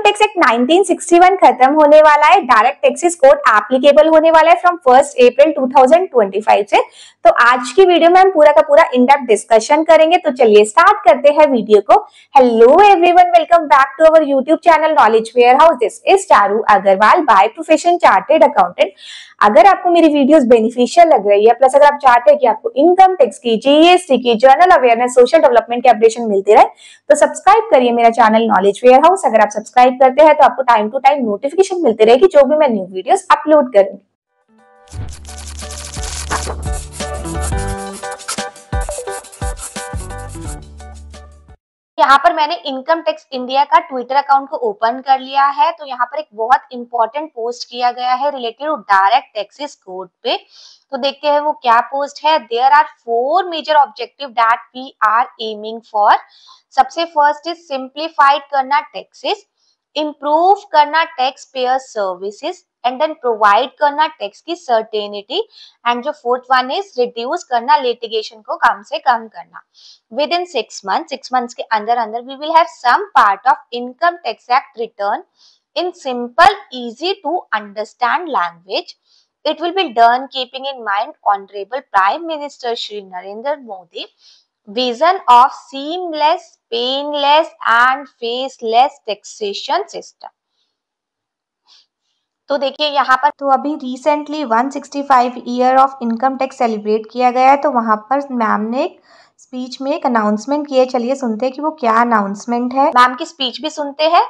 Tax act 1961 खत्म होने वाला है। डायरेक्ट टैक्सेस कोड एप्लीकेबल होने वाला है फ्रॉम 1 अप्रैल 2025 से। तो आज की वीडियो में हम पूरा का पूरा इन डेप्थ डिस्कशन करेंगे। तो चलिए स्टार्ट करते हैं वीडियो को। Hello everyone, welcome back to our YouTube channel knowledge warehouse. This is Charu Agarwal, by profession chartered accountant. अगर आपको मेरी वीडियोस बेनिफिशियल लग रही है, प्लस अगर आप चाहते हैं कि आपको इनकम टैक्स की, जीएसटी की, जनरल अवेयरनेस, सोशल डेवलपमेंट के अपडेशन मिलते रहे, तो सब्सक्राइब करिए मेरा चैनल नॉलेज वेयर हाउस। अगर आप सब्सक्राइब करते हैं तो आपको टाइम टू टाइम नोटिफिकेशन मिलते रहेगी जो भी मैं न्यू वीडियोस अपलोड करूंगी। यहाँ पर मैंने इनकम टैक्स इंडिया का ट्विटर अकाउंट को ओपन कर लिया है। तो यहाँ पर एक बहुत इंपॉर्टेंट पोस्ट किया गया है related to direct taxes code पे। तो देखते हैं वो क्या पोस्ट है। There are 4 major objective that we are aiming for. सबसे फर्स्ट इज सिंप्लीफाइड करना टैक्सेस, इम्प्रूव करना tax payer services, and then provide करना टैक्स की सर्टेनिटी, एंड जो फोर्थ वन इज रिड्यूस करना लिटिगेशन को कम से कम करना। विद इन 6 months के अंदर अंदर we will have some part of income tax act return in simple easy to understand language. It will be done keeping in mind Honorable Prime Minister Shri Narendra Modi vision of seamless, painless and faceless taxation system. तो देखिए यहाँ पर तो अभी recently 165 year of income tax celebrate किया गया है। तो वहाँ पर मैम ने एक स्पीच में एक अनाउंसमेंट की है। चलिए सुनते हैं कि वो क्या अनाउंसमेंट है। मैम की स्पीच भी सुनते हैं।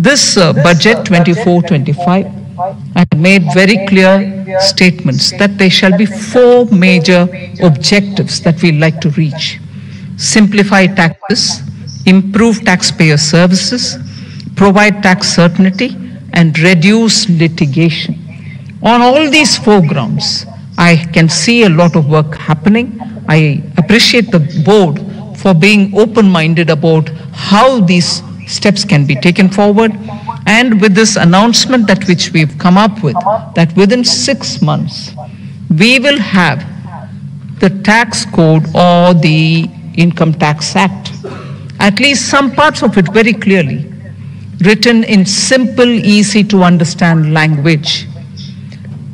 This budget 24-25 I made very clear statements that there shall be 4 major objectives that we like to reach. Simplify taxes, improve taxpayer services, provide tax certainty, and reduce litigation. On all these 4 grounds, I can see a lot of work happening. I appreciate the board for being open-minded about how these steps can be taken forward, and with this announcement that which we've come up with, that within 6 months we will have the tax code or the income tax act, at least some parts of it very clearly written in simple, easy to understand language.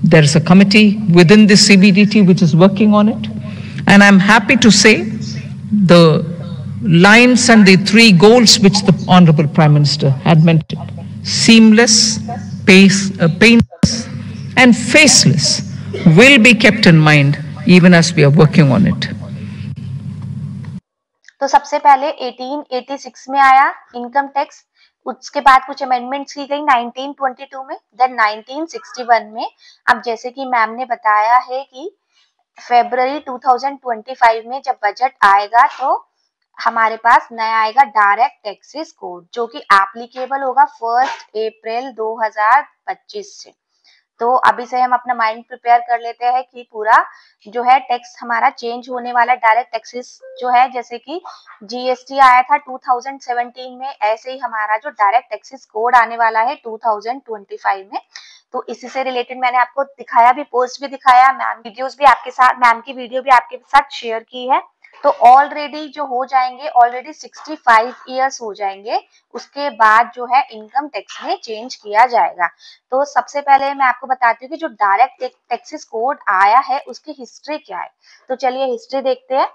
There is a committee within the CBDT which is working on it, and I'm happy to say the lines and the 3 goals which the Honorable Prime Minister had mentioned, seamless, painless and faceless, will be kept in mind even as we are working on it. तो सबसे पहले 1886 में आया income tax, उसके बाद कुछ amendments की गई 1922 में, देन 1961 में। अब जैसे कि मैम ने बताया है कि फरवरी 2025 में जब बजट आएगा तो हमारे पास नया आएगा डायरेक्ट टैक्सेस कोड, जो कि एप्लीकेबल होगा 1 अप्रैल 2025 से। तो अभी से हम अपना माइंड प्रिपेयर कर लेते हैं कि पूरा जो है टैक्स हमारा चेंज होने वाला। डायरेक्ट टैक्सेस जो है, जैसे कि जीएसटी आया था 2017 में, ऐसे ही हमारा जो डायरेक्ट टैक्सेस कोड आने वाला है 2025 में। तो इसी से रिलेटेड मैंने आपको दिखाया भी, पोस्ट भी दिखाया, मैम वीडियोस भी आपके साथ, मैम की वीडियो भी आपके साथ शेयर की है। तो ऑलरेडी जो हो जाएंगे, ऑलरेडी 65 ईयर्स हो जाएंगे, उसके बाद जो है इनकम टैक्स में चेंज किया जाएगा। तो सबसे पहले मैं आपको बताती हूँ कि जो डायरेक्ट टैक्सेस कोड आया है उसकी हिस्ट्री क्या है। तो चलिए हिस्ट्री देखते हैं।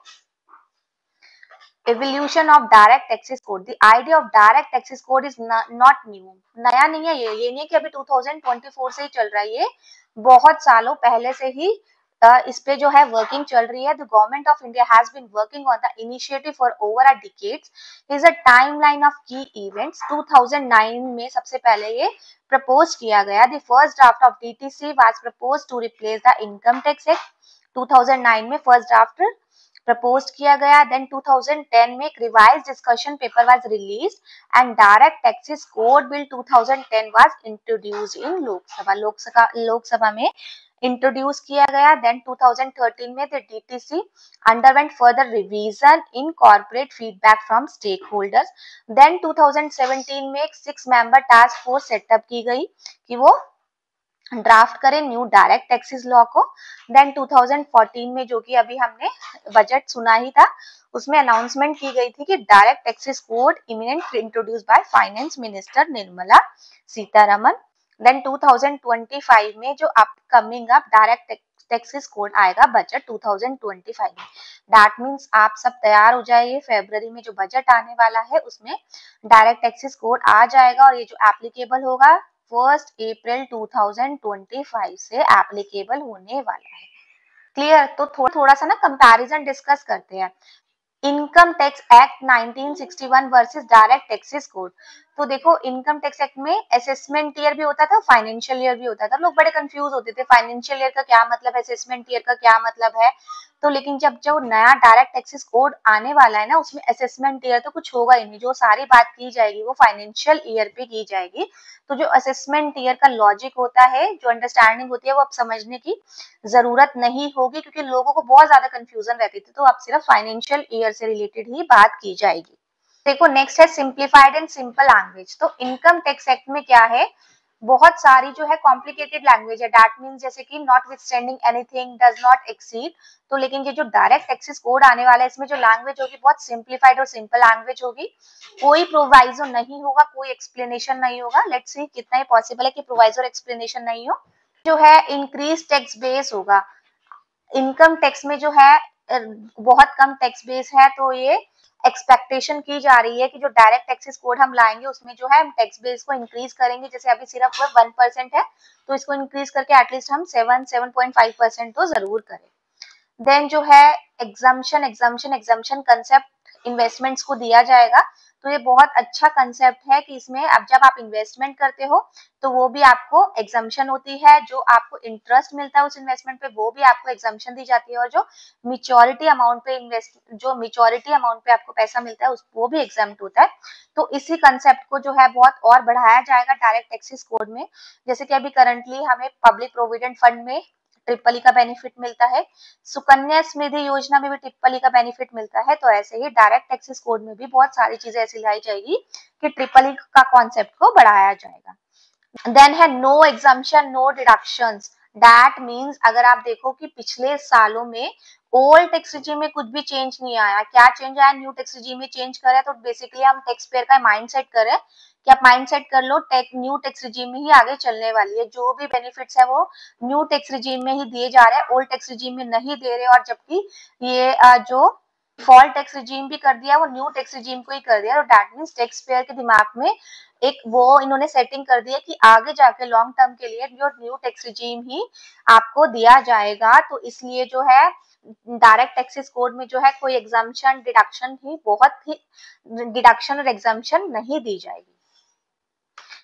Evolution of direct taxes code. The idea of direct taxes code is not new. नया नहीं है ये नहीं है कि अभी 2024 से ही चल रहा है, ये बहुत सालों पहले से ही इस पे जो है वर्किंग चल रही है। The government of India has been working on the initiative for over a decade. Is a timeline of key events. 2009 में सबसे पहले ये प्रपोज किया गया। The first draft of DTC was proposed to replace the Income Tax Act. 2009 में first draft propose किया गया। Then 2010 में एक revise discussion paper was released and direct taxes code bill 2010 was introduced in Lok Sabha में introduce किया गया। Then 2013 में the DTC underwent further revision in corporate feedback from stakeholders. Then 2017 में एक 6 मेंबर टास्क फोर्स सेटअप की गई कि वो ड्राफ्ट करें न्यू डायरेक्ट टैक्सेस लॉ को। देन 2014 में, जो कि अभी हमने बजट सुना ही था, उसमें अनाउंसमेंट की गई थी कि direct taxes code imminent introduce by finance minister Nirmala Sitharaman. Then 2025 में जो अपकमिंग अब डायरेक्ट टैक्सेस कोड आएगा बजट 2025 में। दैट मीन्स आप सब तैयार हो जाइए, फरवरी में जो बजट आने वाला है उसमें डायरेक्ट टैक्सेस कोड आ जाएगा और ये जो एप्लीकेबल होगा 1 अप्रैल 2025 से एप्लीकेबल होने वाला है। क्लियर? तो थोड़ा सा ना कंपैरिजन डिस्कस करते हैं। Income tax act 1961 versus direct taxes code. तो देखो इनकम टैक्स एक्ट में असेसमेंट ईयर भी होता था, फाइनेंशियल ईयर भी होता था। लोग बड़े कंफ्यूज होते थे फाइनेंशियल ईयर का क्या मतलब है, असेसमेंट ईयर का क्या मतलब है। तो लेकिन जब जो नया डायरेक्ट टैक्सेस कोड आने वाला है ना उसमें असेसमेंट ईयर तो कुछ होगा ही नहीं, जो सारी बात की जाएगी वो फाइनेंशियल ईयर पे की जाएगी। तो जो असेसमेंट ईयर का लॉजिक होता है, जो अंडरस्टैंडिंग होती है वो अब समझने की जरूरत नहीं होगी क्योंकि लोगों को बहुत ज्यादा कंफ्यूजन रहती थी। तो अब सिर्फ फाइनेंशियल ईयर से रिलेटेड ही बात की जाएगी। देखो नेक्स्ट है सिंप्लीफाइड एंड सिंपल लैंग्वेज। तो इनकम टैक्स एक्ट में क्या है, बहुत सारी जो है कॉम्प्लिकेटेड लैंग्वेज है। दैट मीन्स जैसे कि not withstanding anything, does not exceed. तो लेकिन ये जो डायरेक्ट टैक्सेस कोड आने वाला है इसमें जो लैंग्वेज होगी बहुत सिंप्लीफाइड और सिंपल लैंग्वेज होगी। कोई प्रोवाइजो नहीं होगा, कोई एक्सप्लेनेशन नहीं होगा। लेट्स सी कितना ही पॉसिबल है कि प्रोवाइजो और एक्सप्लेनेशन नहीं हो। जो है इंक्रीज टैक्स बेस होगा। इनकम टैक्स में जो है बहुत कम टैक्स बेस है, तो ये एक्सपेक्टेशन की जा रही है कि जो डायरेक्ट टैक्सेस कोड हम लाएंगे उसमें जो है हम टैक्स बेस को इंक्रीज करेंगे। जैसे अभी सिर्फ 1% है तो इसको इंक्रीज करके एटलीस्ट हम 7.5% तो जरूर करें। देन जो है एग्जाम्शन कंसेप्ट इन्वेस्टमेंट्स को दिया जाएगा। तो ये बहुत अच्छा कंसेप्ट है कि इसमें अब जब आप इन्वेस्टमेंट करते हो तो वो भी आपको एग्जाम्शन होती है, जो आपको इंटरेस्ट मिलता है उस इन्वेस्टमेंट पे वो भी आपको एग्जाम्शन दी जाती है, और जो मेच्योरिटी अमाउंट पे आपको पैसा मिलता है उस वो भी एग्जाम्प्ट होता है। तो इसी कंसेप्ट को जो है बहुत और बढ़ाया जाएगा डायरेक्ट टैक्सेस कोड में। जैसे कि अभी करंटली हमें पब्लिक प्रोविडेंट फंड में ट्रिपल ई का बेनिफिट मिलता है, सुकन्या समृद्धि योजना में भी ट्रिपल ई का बेनिफिट मिलता है। तो ऐसे ही डायरेक्ट टैक्सेस कोड में भी बहुत सारी चीजें ऐसी लाई जाएगी कि ट्रिपल ई का कॉन्सेप्ट को बढ़ाया जाएगा। देन है no exemption no deductions. That means अगर आप देखो कि पिछले सालों में ओल्ड टैक्स रिजीम में कुछ भी चेंज नहीं आया, क्या चेंज आया, न्यू टैक्स रिजीम में चेंज करा। तो बेसिकली हम टैक्स पेयर का माइंडसेट करें कि आप माइंडसेट कर लो न्यू टैक्स रिजीम में ही आगे चलने वाली है। जो भी बेनिफिट्स है वो न्यू टैक्स रिजीम में ही दिए जा रहे हैं, ओल्ड टैक्स रिजीम में नहीं दे रहे। और जबकि ये जो फॉल टैक्स रिजीम भी कर दिया वो न्यू टैक्स रिजीम को ही कर दिया। तो दैट मीन्स टैक्स पेयर के दिमाग में एक वो इन्होंने सेटिंग कर दी है कि आगे जाके लॉन्ग टर्म के लिए जो न्यू टैक्स रिजीम ही आपको दिया जाएगा। तो इसलिए जो है डायरेक्ट टैक्सेस कोड में जो है कोई एग्जाम्पशन डिडक्शन ही डिडक्शन और एग्जाम्पशन नहीं दी जाएगी।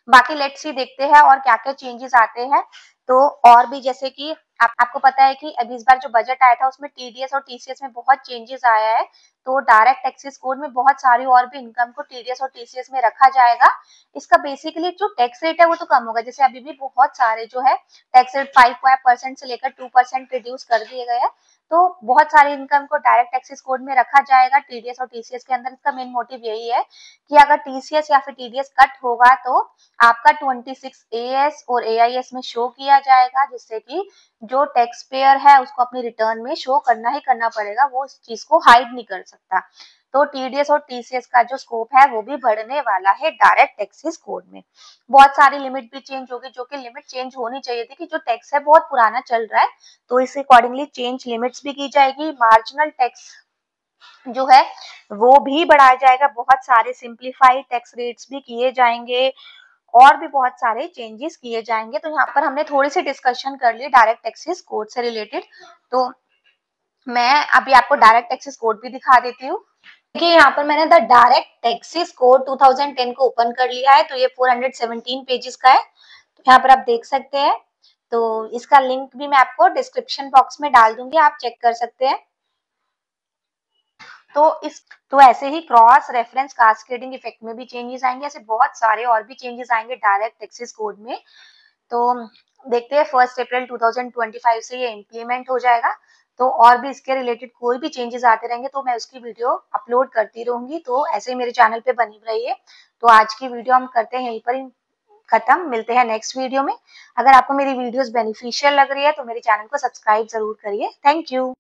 बाकी लेट्स सी देखते हैं और क्या क्या चेंजेस आते हैं। तो और भी जैसे कि आपको पता है कि अभी इस बार जो बजट आया था उसमें टीडीएस और टीसीएस में बहुत चेंजेस आया है। तो डायरेक्ट टैक्सेस कोड में बहुत सारी और भी इनकम को टीडीएस और टीसीएस में रखा जाएगा। इसका बेसिकली जो टैक्स रेट है वो तो कम होगा। जैसे अभी भी बहुत सारे जो है टैक्स रेट 5% से लेकर 2% रिड्यूस कर दिए गए हैं। तो बहुत सारे इनकम को डायरेक्ट टैक्सेस कोड में रखा जाएगा टीडीएस और टीसीएस के अंदर। इसका मेन मोटिव यही है कि अगर टीसीएस या फिर टीडीएस कट होगा तो आपका 26 एएस और एआईएस में शो किया जाएगा, जिससे कि जो टैक्स पेयर है उसको अपनी रिटर्न में शो करना ही करना पड़ेगा, वो उस चीज को हाइड नहीं कर सकता। तो टीडीएस और टीसीएस का जो स्कोप है वो भी बढ़ने वाला है डायरेक्ट टैक्सेस कोड में। बहुत सारी लिमिट भी चेंज होगी, जो कि लिमिट चेंज होनी चाहिए थी कि जो टैक्स है बहुत पुराना चल रहा है, तो इस अकॉर्डिंगली चेंज लिमिट्स भी की जाएगी। मार्जिनल टैक्स जो है वो भी बढ़ाया जाएगा, बहुत सारे सिंप्लीफाइड टैक्स रेट्स भी किए जाएंगे और भी बहुत सारे चेंजेस किए जाएंगे। तो यहाँ पर हमने थोड़ी सी डिस्कशन कर ली डायरेक्ट टैक्सेस कोड से रिलेटेड। तो मैं अभी आपको डायरेक्ट टैक्सेस कोड भी दिखा देती हूँ। देखिए यहाँ पर मैंने द डायरेक्ट टैक्सेस कोड 2010 को ओपन कर लिया है। तो ये 417 पेजेस का है। तो यहाँ पर आप देख सकते हैं। तो इसका लिंक भी मैं आपको डिस्क्रिप्शन बॉक्स में डाल दूंगी, आप चेक कर सकते हैं। तो ऐसे ही क्रॉस रेफरेंस कास्केडिंग इफेक्ट में भी चेंजेस आएंगे। ऐसे बहुत सारे और भी चेंजेस आएंगे डायरेक्ट टैक्सेस कोड में। तो देखते हैं 1 अप्रैल 2025 से ये इम्प्लीमेंट हो जाएगा। तो और भी इसके रिलेटेड कोई भी चेंजेस आते रहेंगे तो मैं उसकी वीडियो अपलोड करती रहूंगी। तो ऐसे ही मेरे चैनल पे बनी रहिए। तो आज की वीडियो हम करते हैं यहीं पर ही खत्म, मिलते हैं नेक्स्ट वीडियो में। अगर आपको मेरी वीडियोस बेनिफिशियल लग रही है तो मेरे चैनल को सब्सक्राइब जरूर करिए। Thank you.